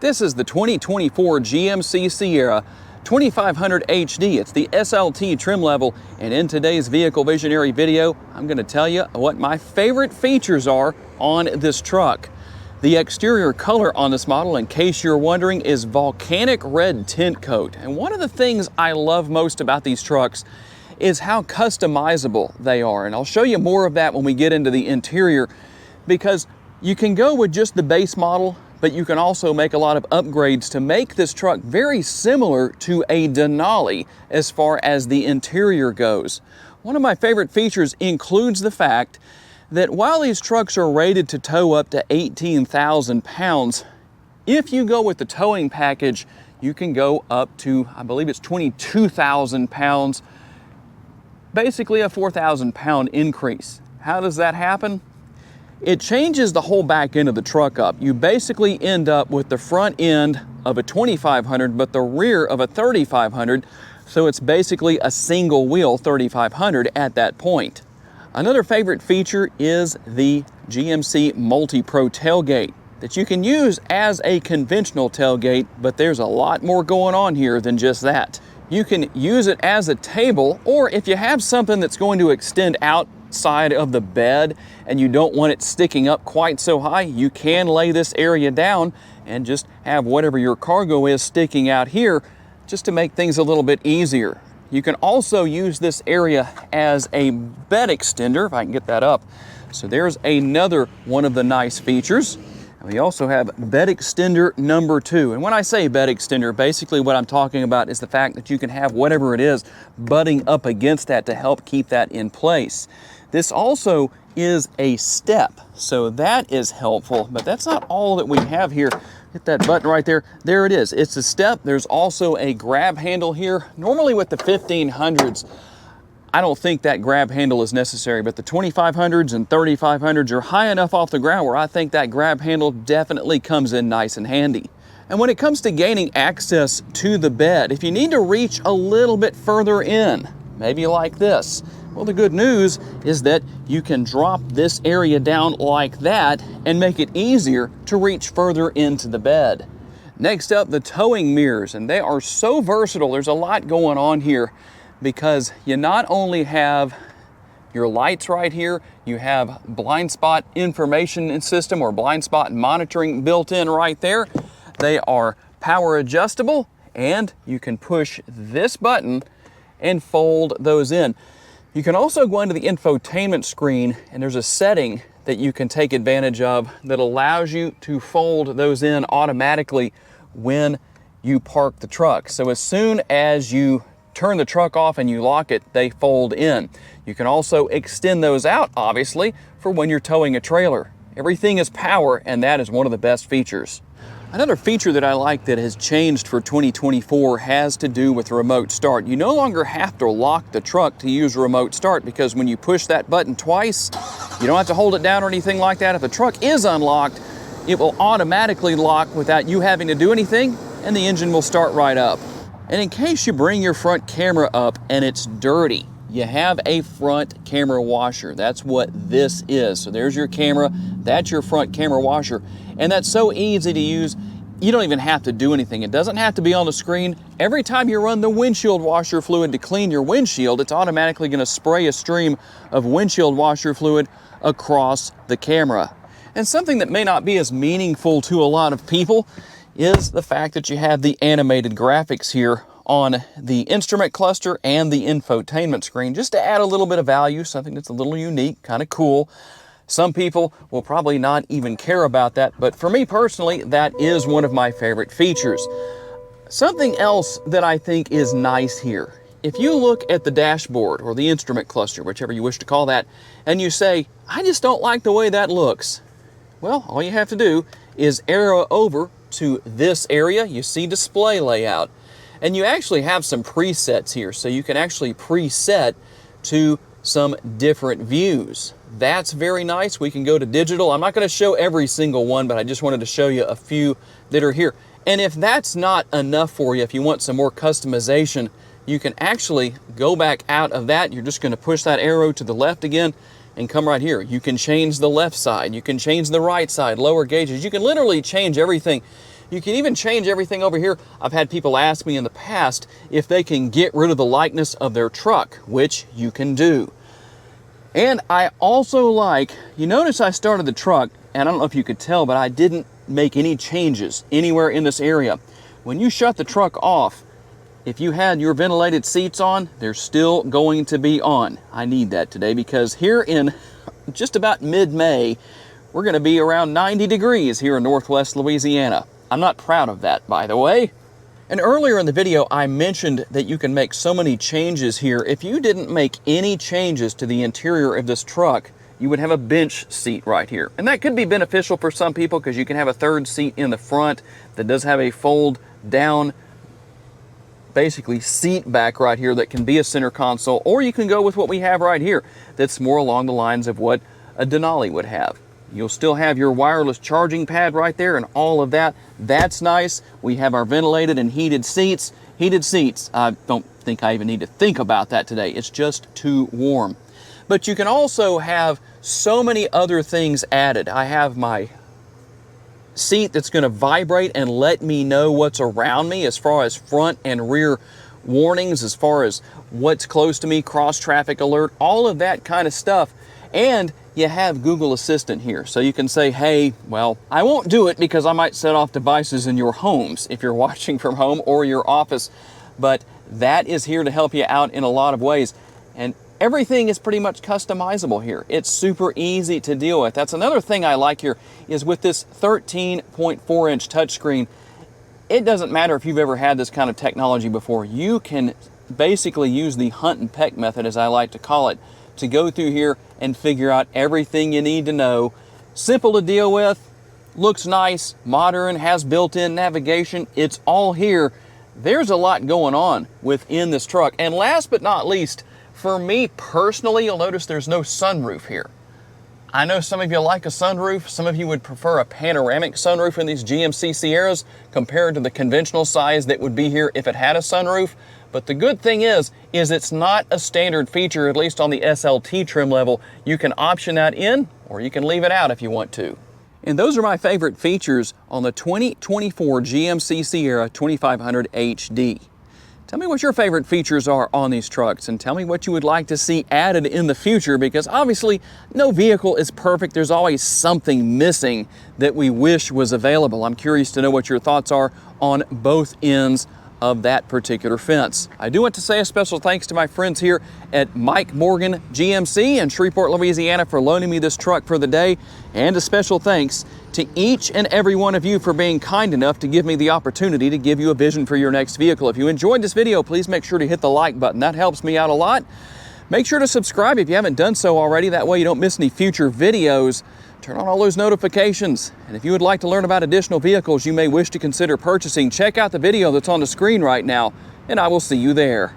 This is the 2024 GMC Sierra 2500 HD. It's the SLT trim level, and in today's Vehicle Visionary video, I'm going to tell you what my favorite features are on this truck. The exterior color on this model, in case you're wondering, is volcanic red tint coat. And one of the things I love most about these trucks is how customizable they are. And I'll show you more of that when we get into the interior, because you can go with just the base model, but you can also make a lot of upgrades to make this truck very similar to a Denali as far as the interior goes. One of my favorite features includes the fact that while these trucks are rated to tow up to 18,000 pounds, if you go with the towing package, you can go up to, I believe it's 22,000 pounds, basically a 4,000 pound increase. How does that happen? It changes the whole back end of the truck up. You basically end up with the front end of a 2500, but the rear of a 3500. So it's basically a single wheel 3500 at that point. Another favorite feature is the GMC Multi-Pro tailgate that you can use as a conventional tailgate, but there's a lot more going on here than just that. You can use it as a table, or if you have something that's going to extend outside of the bed and you don't want it sticking up quite so high, you can lay this area down and just have whatever your cargo is sticking out here, just to make things a little bit easier. You can also use this area as a bed extender, if I can get that up. So there's another one of the nice features. And we also have bed extender number 2. And when I say bed extender, basically what I'm talking about is the fact that you can have whatever it is butting up against that to help keep that in place. This also is a step, so that is helpful, but that's not all that we have here. Hit that button right there. There it is. It's a step. There's also a grab handle here. Normally with the 1500s, I don't think that grab handle is necessary, but the 2500s and 3500s are high enough off the ground where I think that grab handle definitely comes in nice and handy. And when it comes to gaining access to the bed, if you need to reach a little bit further in, maybe like this, well, the good news is that you can drop this area down like that and make it easier to reach further into the bed. Next up, the towing mirrors, and they are so versatile. There's a lot going on here, because you not only have your lights right here, you have blind spot information system or blind spot monitoring built in right there. They are power adjustable, and you can push this button and fold those in. You can also go into the infotainment screen, and there's a setting that you can take advantage of that allows you to fold those in automatically when you park the truck. So as soon as you turn the truck off and you lock it, they fold in. You can also extend those out, obviously, for when you're towing a trailer. Everything is power, and that is one of the best features. Another feature that I like that has changed for 2024 has to do with remote start. You no longer have to lock the truck to use remote start, because when you push that button twice, you don't have to hold it down or anything like that. If the truck is unlocked, it will automatically lock without you having to do anything, and the engine will start right up. And in case you bring your front camera up and it's dirty, you have a front camera washer. That's what this is. So there's your camera, that's your front camera washer. And that's so easy to use, you don't even have to do anything. It doesn't have to be on the screen. Every time you run the windshield washer fluid to clean your windshield, it's automatically gonna spray a stream of windshield washer fluid across the camera. And something that may not be as meaningful to a lot of people is the fact that you have the animated graphics here on the instrument cluster and the infotainment screen, just to add a little bit of value, something that's a little unique, kind of cool. Some people will probably not even care about that, but for me personally, that is one of my favorite features. Something else that I think is nice here, if you look at the dashboard or the instrument cluster, whichever you wish to call that, and you say, I just don't like the way that looks, well, all you have to do is arrow over to this area. You see display layout, and you actually have some presets here, so you can actually preset to some different views. That's very nice. We can go to digital. I'm not going to show every single one, but I just wanted to show you a few that are here. And if that's not enough for you, if you want some more customization, you can actually go back out of that. You're just going to push that arrow to the left again and come right here. You can change the left side, you can change the right side, lower gauges, you can literally change everything You can even change everything over here. I've had people ask me in the past if they can get rid of the likeness of their truck, which you can do. And I also like, you notice I started the truck, and I don't know if you could tell, but I didn't make any changes anywhere in this area. When you shut the truck off, if you had your ventilated seats on, they're still going to be on. I need that today because here in just about mid-May, we're going to be around 90 degrees here in Northwest Louisiana. I'm not proud of that, by the way. And earlier in the video, I mentioned that you can make so many changes here. If you didn't make any changes to the interior of this truck, you would have a bench seat right here. And that could be beneficial for some people because you can have a third seat in the front that does have a fold down, basically seat back right here that can be a center console, or you can go with what we have right here that's more along the lines of what a Denali would have. You'll still have your wireless charging pad right there and all of that. That's nice. We have our ventilated and heated seats. Heated seats, I don't think I even need to think about that today. It's just too warm. But you can also have so many other things added. I have my seat that's going to vibrate and let me know what's around me as far as front and rear warnings, as far as what's close to me, cross traffic alert, all of that kind of stuff. And you have Google Assistant here. So you can say, hey, well, I won't do it because I might set off devices in your homes if you're watching from home or your office. But that is here to help you out in a lot of ways. And everything is pretty much customizable here. It's super easy to deal with. That's another thing I like here is with this 13.4-inch touchscreen, it doesn't matter if you've ever had this kind of technology before. You can basically use the hunt and peck method, as I like to call it, to go through here and figure out everything you need to know. Simple to deal with, looks nice, modern, has built-in navigation. It's all here. There's a lot going on within this truck. And last but not least, for me personally, you'll notice there's no sunroof here. I know some of you like a sunroof. Some of you would prefer a panoramic sunroof in these GMC Sierras compared to the conventional size that would be here if it had a sunroof. But the good thing is it's not a standard feature, at least on the SLT trim level. You can option that in, or you can leave it out if you want to. And those are my favorite features on the 2024 GMC Sierra 2500 HD. Tell me what your favorite features are on these trucks, and tell me what you would like to see added in the future, because obviously no vehicle is perfect. There's always something missing that we wish was available. I'm curious to know what your thoughts are on both ends of that particular fence. I do want to say a special thanks to my friends here at Mike Morgan GMC in Shreveport, Louisiana for loaning me this truck for the day, and a special thanks to each and every one of you for being kind enough to give me the opportunity to give you a vision for your next vehicle. If you enjoyed this video, please make sure to hit the like button. That helps me out a lot. Make sure to subscribe if you haven't done so already. That way you don't miss any future videos. Turn on all those notifications. And if you would like to learn about additional vehicles you may wish to consider purchasing, check out the video that's on the screen right now, and I will see you there.